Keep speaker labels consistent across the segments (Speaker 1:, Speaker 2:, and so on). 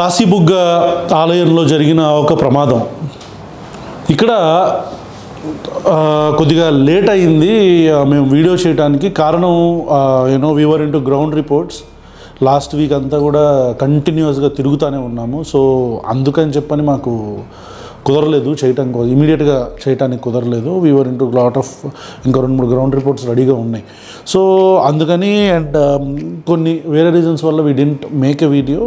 Speaker 1: కాశీబుగ్గ ఆలయంలో జరిగిన ఒక ప్రమాదం. ఇక్కడ కొద్దిగా లేట్ అయింది మేము వీడియో చేయడానికి. కారణం we were into ground reports. Last week అంతా కూడా కంటిన్యూస్గా తిరుగుతూనే ఉన్నాము. సో అందుకని చెప్పని మాకు కుదరలేదు చేయటానికి, ఇమీడియట్గా చేయడానికి కుదరలేదు. We were into lot of ఇంకా 2-3 గ్రౌండ్ రిపోర్ట్స్ రెడీగా ఉన్నాయి. సో అందుకని అండ్ కొన్ని వేరే రీజన్స్ వల్ల we didn't make a video.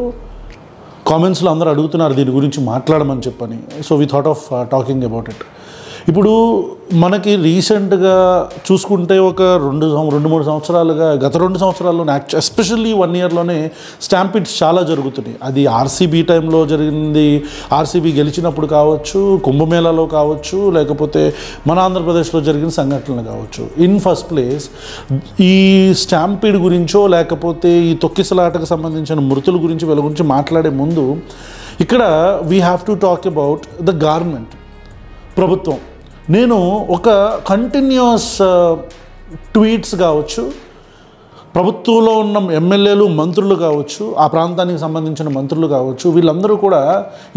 Speaker 1: కామెంట్స్లో అందరూ అడుగుతున్నారు దీని గురించి మాట్లాడమని చెప్పని. So we thought of talking about it. ఇప్పుడు మనకి రీసెంట్గా చూసుకుంటే ఒక 2-3 సంవత్సరాలుగా, గత 2 సంవత్సరాల్లోనే ఎస్పెషల్లీ 1 ఇయర్లోనే స్టాంపిడ్స్ చాలా జరుగుతున్నాయి. అది ఆర్సీబీ టైంలో జరిగింది, ఆర్సీబీ గెలిచినప్పుడు కావచ్చు, కుంభమేళాలో కావచ్చు, లేకపోతే మన ఆంధ్రప్రదేశ్లో జరిగిన సంఘటనలు కావచ్చు. ఇన్ ఫస్ట్ ప్లేస్ ఈ స్టాంపిడ్ గురించో లేకపోతే ఈ తొక్కిసలాటకు సంబంధించిన మృతుల గురించి వీళ్ళ గురించి మాట్లాడే ముందు ఇక్కడ we have to talk about the government, ప్రభుత్వం. నేను ఒక కంటిన్యూస్ ట్వీట్స్ కావచ్చు, ప్రభుత్వంలో ఉన్న ఎమ్మెల్యేలు, మంత్రులు కావచ్చు, ఆ ప్రాంతానికి సంబంధించిన మంత్రులు కావచ్చు, వీళ్ళందరూ కూడా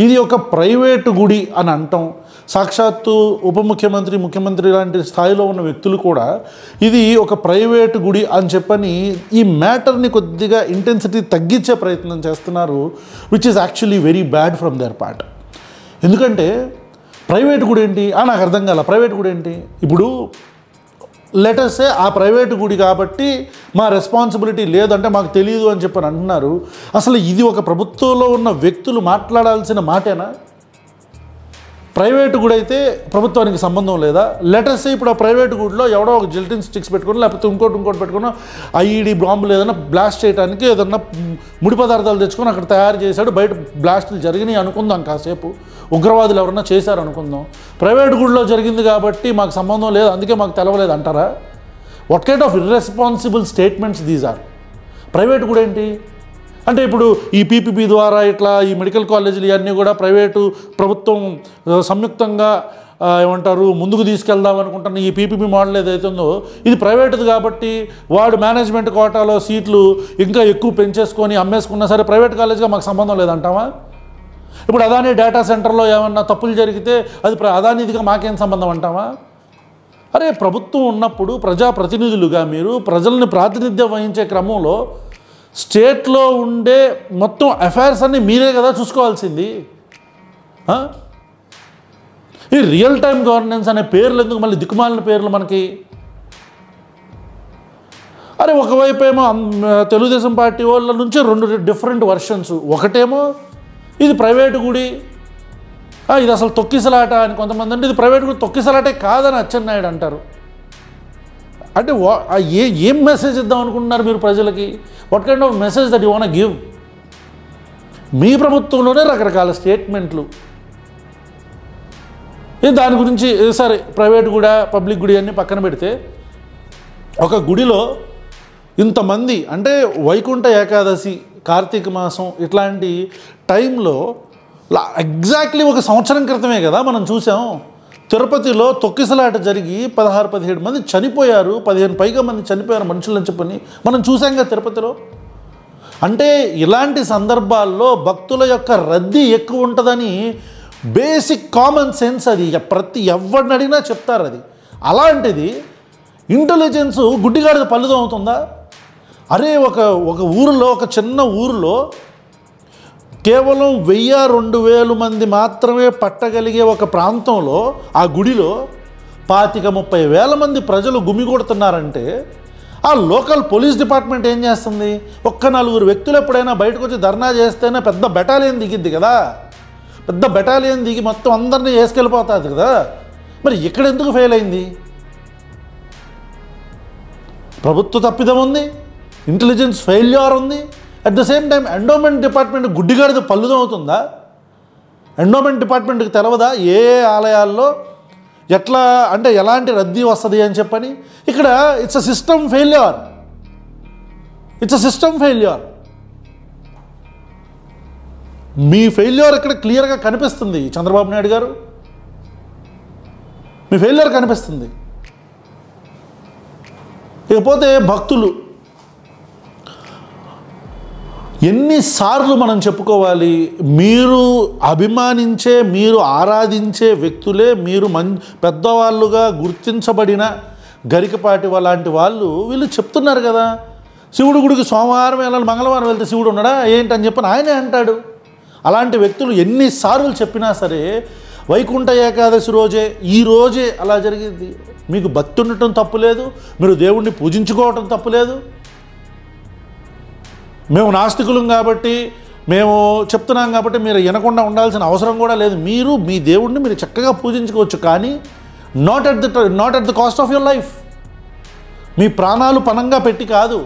Speaker 1: ఇది ఒక ప్రైవేటు గుడి అని అంటాం. సాక్షాత్తు ఉప ముఖ్యమంత్రి, ముఖ్యమంత్రి లాంటి స్థాయిలో ఉన్న వ్యక్తులు కూడా ఇది ఒక ప్రైవేటు గుడి అని చెప్పని ఈ మ్యాటర్ని కొద్దిగా ఇంటెన్సిటీ తగ్గించే ప్రయత్నం చేస్తున్నారు, which is actually very bad from their part. ఎందుకంటే ప్రైవేట్ గుడి ఏంటి నాకు అర్థం కాల. ప్రైవేట్ గుడి ఏంటి? ఇప్పుడు లెటర్సే ఆ ప్రైవేటు గుడి కాబట్టి మా రెస్పాన్సిబిలిటీ లేదంటే మాకు తెలియదు అని చెప్పని అంటున్నారు. అసలు ఇది ఒక ప్రభుత్వంలో ఉన్న వ్యక్తులు మాట్లాడాల్సిన మాటేనా? ప్రైవేటు గుడి అయితే ప్రభుత్వానికి సంబంధం లేదా? లెటర్సే ఇప్పుడు ఆ ప్రైవేటు గుడిలో ఎవడో ఒక జిల్టిన్ స్టిక్స్ పెట్టుకుని లేకపోతే ఇంకోటి పెట్టుకుని ఐఈడి బాంబులు ఏదైనా బ్లాస్ట్ చేయడానికి ఏదన్నా ముడి పదార్థాలు తెచ్చుకొని అక్కడ తయారు చేశాడు, బయట బ్లాస్టులు జరిగినాయి అనుకుందాం, కాసేపు ఉగ్రవాదులు ఎవరన్నా చేశారు అనుకుందాం. ప్రైవేట్ గుడిలో జరిగింది కాబట్టి మాకు సంబంధం లేదు, అందుకే మాకు తెలవలేదు అంటారా? What kind of irresponsible statements these are? Private గుడి ఏంటి అంటే ఇప్పుడు ఈ పీపీపీ ద్వారా ఇట్లా ఈ మెడికల్ కాలేజీలు ఇవన్నీ కూడా ప్రైవేటు ప్రభుత్వం సంయుక్తంగా ఏమంటారు ముందుకు తీసుకెళ్దాం అనుకుంటున్న ఈ పీపీపీ మోడల్ ఏదైతే ఉందో ఇది ప్రైవేటుది కాబట్టి వాడు మేనేజ్మెంట్ కోటాలో సీట్లు ఇంకా ఎక్కువ పెంచేసుకొని అమ్మేసుకున్నా సరే ప్రైవేట్ కాలేజీగా మాకు సంబంధం లేదంటావా? ఇప్పుడు అదానీ డేటా సెంటర్లో ఏమన్నా తప్పులు జరిగితే అది అదానీదిగా మాకేం సంబంధం అంటావా? అరే ప్రభుత్వం ఉన్నప్పుడు ప్రజాప్రతినిధులుగా మీరు ప్రజల్ని ప్రాతినిధ్యం వహించే క్రమంలో స్టేట్లో ఉండే మొత్తం అఫైర్స్ అన్నీ మీరే కదా చూసుకోవాల్సింది. ఈ రియల్ టైం గవర్నెన్స్ అనే పేర్లు ఎందుకు మళ్ళీ దిక్కుమాలిన పేర్లు మనకి? అరే ఒకవైపు ఏమో తెలుగుదేశం పార్టీ వాళ్ళ నుంచి 2 డిఫరెంట్ వర్షన్స్. ఒకటేమో ఇది ప్రైవేటు గుడి, ఇది అసలు తొక్కిసలాట అని కొంతమంది అంటే ఇది ప్రైవేట్ గుడి తొక్కిసలాటే కాదని అచ్చెన్నాయుడు అంటారు. అంటే ఏం మెసేజ్ ఇద్దాం అనుకుంటున్నారు మీరు ప్రజలకి? What kind of message that you want give? మీ ప్రభుత్వంలోనే రకరకాల స్టేట్మెంట్లు. దాని గురించి సరే ప్రైవేట్ గుడి పబ్లిక్ గుడి అన్నీ పక్కన పెడితే ఒక గుడిలో ఇంతమంది అంటే వైకుంఠ ఏకాదశి, కార్తీక మాసం ఇట్లాంటి టైంలో ఎగ్జాక్ట్లీ 1 సంవత్సరం క్రితమే కదా మనం చూసాం తిరుపతిలో తొక్కిసలాట జరిగి 16-17 మంది చనిపోయారు, 15 పైగా మంది చనిపోయారు మనుషులని చెప్పని మనం చూసాం కదా తిరుపతిలో. అంటే ఇలాంటి సందర్భాల్లో భక్తుల యొక్క రద్దీ ఎక్కువ ఉంటుందని బేసిక్ కామన్ సెన్స్ అది ఎవరిని అడిగినా చెప్తారు. అది అలాంటిది ఇంటెలిజెన్స్ గుడ్డిగాడిద పళ్ళుదో అవుతుందా? అరే ఒక ఊరిలో, ఒక చిన్న ఊరిలో కేవలం 1000-2000 మంది మాత్రమే పట్టగలిగే ఒక ప్రాంతంలో ఆ గుడిలో 25-30 వేల మంది ప్రజలు గుమిగూడుతున్నారంటే ఆ లోకల్ పోలీస్ డిపార్ట్మెంట్ ఏం చేస్తుంది? 1-4 వ్యక్తులు ఎప్పుడైనా బయటకు వచ్చి ధర్నా చేస్తేనే పెద్ద బెటాలియన్ దిగిద్ది కదా, పెద్ద బెటాలియన్ దిగి మొత్తం అందరినీ వేసుకెళ్ళిపోతుంది కదా. మరి ఇక్కడ ఎందుకు ఫెయిల్ అయింది? ప్రభుత్వ తప్పిదం ఉంది, ఇంటెలిజెన్స్ ఫెయిల్యూర్ ఉంది. At the same time endowment department గుడ్డిగాడిద పళ్ళుదో అవుతుందా? ఎండోమెంట్ డిపార్ట్మెంట్కి తెలవదా ఏ ఆలయాల్లో ఎట్లా అంటే ఎలాంటి రద్దీ వస్తుంది అని చెప్పని? ఇక్కడ it's a system failure. Me failure ఇక్కడ క్లియర్గా కనిపిస్తుంది చంద్రబాబు నాయుడు గారు, మీ ఫెయిల్యూర్ కనిపిస్తుంది. ఇకపోతే భక్తులు ఎన్నిసార్లు మనం చెప్పుకోవాలి? మీరు అభిమానించే, మీరు ఆరాధించే వ్యక్తులే, మీరు పెద్దవాళ్ళుగా గుర్తించబడిన గరికపాటి లాంటి వాళ్ళు వీళ్ళు చెప్తున్నారు కదా, శివుడు గుడికి సోమవారం వెళ్ళాలి, మంగళవారం వెళ్తే శివుడు ఉన్నాడా ఏంటని చెప్పని ఆయనే అంటాడు. అలాంటి వ్యక్తులు ఎన్నిసార్లు చెప్పినా సరే వైకుంఠ ఏకాదశి రోజే, ఈ రోజే అలా జరిగింది. మీకు భక్తి ఉండటం తప్పులేదు, మీరు దేవుణ్ణి పూజించుకోవటం తప్పులేదు. మేము నాస్తికులం కాబట్టి మేము చెప్తున్నాం కాబట్టి మీరు వినకుండా ఉండాల్సిన అవసరం కూడా లేదు. మీరు మీ దేవుణ్ణి మీరు చక్కగా పూజించుకోవచ్చు, కానీ not at the cost of your life. మీ ప్రాణాలు పణంగా పెట్టి కాదు.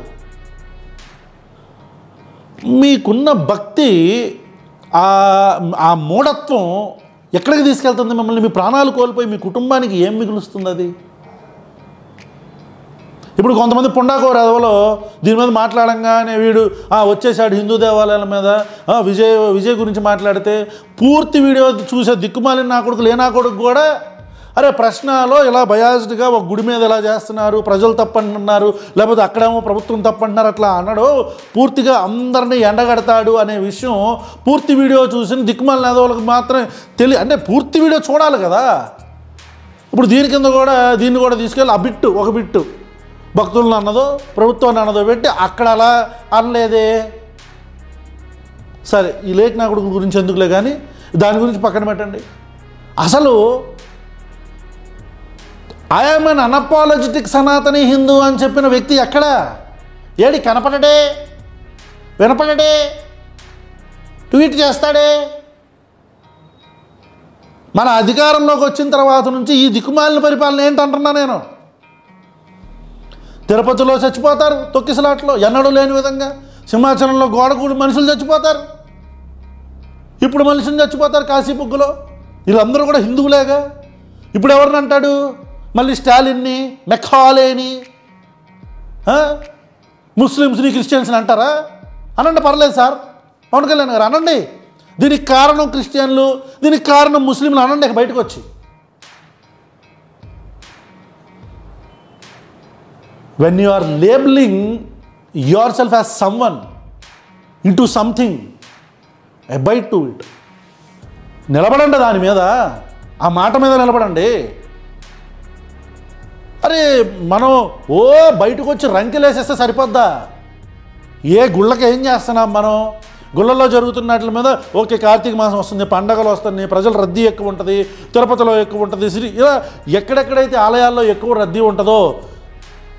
Speaker 1: మీకున్న భక్తి, ఆ మూఢత్వం ఎక్కడికి తీసుకెళ్తుంది మిమ్మల్ని? మీ ప్రాణాలు కోల్పోయి మీ కుటుంబానికి ఏం మిగులుస్తుంది అది? ఇప్పుడు కొంతమంది పుండాకోర అదవలో దీని మీద మాట్లాడంగానే వీడు వచ్చేసాడు హిందూ దేవాలయాల మీద, విజయ్ గురించి మాట్లాడితే పూర్తి వీడియో చూసే దిక్కుమాలిన నా కొడుకు లేనా కొడుకు కూడా అరే ప్రశ్నలో ఇలా బయాస్డ్గా ఒక గుడి మీద ఎలా చేస్తున్నారు, ప్రజలు తప్పంటున్నారు, లేకపోతే అక్కడేమో ప్రభుత్వం తప్పంటున్నారు అట్లా అన్నాడు, పూర్తిగా అందరినీ ఎండగడతాడు అనే విషయం పూర్తి వీడియో చూసిన దిక్కుమాలిన అదవులకు మాత్రం అంటే పూర్తి వీడియో చూడాలి కదా. ఇప్పుడు దీన్ని కూడా తీసుకెళ్ళి ఒక బిట్టు భక్తులను అన్నదో ప్రభుత్వాన్ని అన్నదో పెట్టి అక్కడ అలా అనలేదే. సరే, ఈ లేఖనా కొడుకు గురించి ఎందుకులే కానీ దాని గురించి పక్కన పెట్టండి. అసలు I'm un unapologetic Sanatani Hindu అని చెప్పిన వ్యక్తి ఎక్కడా? ఏడి కనపడడే, వినపడడే, ట్వీట్ చేస్తాడే? మన అధికారంలోకి వచ్చిన తర్వాత నుంచి ఈ దిక్కుమాలిన పరిపాలన ఏంటంటున్నా నేను. తిరుపతిలో చచ్చిపోతారు తొక్కిసలాట్లో ఎన్నడూ లేని విధంగా, సింహాచలంలో గోడకూడి మనుషులు చచ్చిపోతారు, ఇప్పుడు మనుషులు చచ్చిపోతారు కాశీబుగ్గలో. వీళ్ళందరూ కూడా హిందువులేగా. ఇప్పుడు ఎవరిని అంటాడు? మళ్ళీ స్టాలిన్ని, మెక్హాలేని, ముస్లిమ్స్ని, క్రిస్టియన్స్ని అంటారా? అనండి, పర్లేదు సార్, పవన్ కళ్యాణ్ గారు అనండి. దీనికి కారణం క్రిస్టియన్లు, దీనికి కారణం ముస్లింలు అనండి బయటకు వచ్చి. When you are labeling yourself as someone into something, abide to it. నిలబడండి దాని మీద, ఆ మాట మీద నిలబడండి. అరే మనం బయటకు వచ్చి రంకెలేసేస్తే సరిపోద్దా? ఏ గుళ్ళకి ఏం చేస్తున్నాం మనం? గుళ్ళల్లో జరుగుతున్నట్ల మీద ఓకే, కార్తీక మాసం వస్తుంది, పండగలు వస్తున్నాయి, ప్రజల రద్దీ ఎక్కువ ఉంటుంది, తిరుపతిలో ఎక్కువ ఉంటుంది, ఇలా ఎక్కడెక్కడైతే ఆలయాల్లో ఎక్కువ రద్దీ ఉంటుందో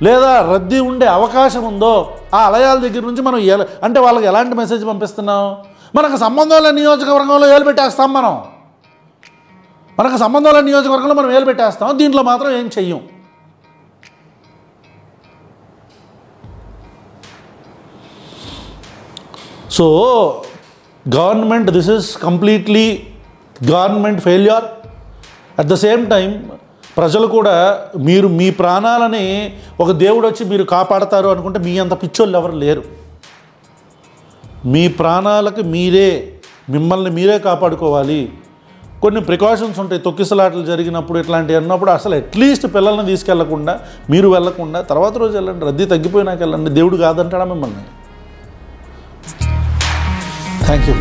Speaker 1: లేదా రద్దీ ఉండే అవకాశం ఉందో ఆ ఆలయాల దగ్గర నుంచి మనం అంటే వాళ్ళకి ఎలాంటి మెసేజ్ పంపిస్తున్నాం? మనకు సంబంధం లేని నియోజకవర్గంలో ఏలు పెట్టేస్తాం మనం. మనకు సంబంధం లేని నియోజకవర్గంలో మనం ఏలు పెట్టేస్తాం, దీంట్లో మాత్రం ఏం చెయ్యం. So government, this is completely government failure. At the same time ప్రజలు కూడా మీరు మీ ప్రాణాలని ఒక దేవుడు వచ్చి మీరు కాపాడతారు అనుకుంటే మీ అంత పిచ్చోళ్ళు ఎవరు లేరు. మీ ప్రాణాలకు మిమ్మల్ని మీరే కాపాడుకోవాలి. కొన్ని ప్రికాషన్స్ ఉంటాయి. తొక్కిసలాటలు జరిగినప్పుడు ఇట్లాంటివి అన్నప్పుడు అసలు అట్లీస్ట్ పిల్లల్ని తీసుకెళ్లకుండా, మీరు వెళ్ళకుండా తర్వాత రోజు వెళ్ళండి, రద్దీ తగ్గిపోయినాక వెళ్ళండి. దేవుడు కాదంటాడా మిమ్మల్ని? Thank you.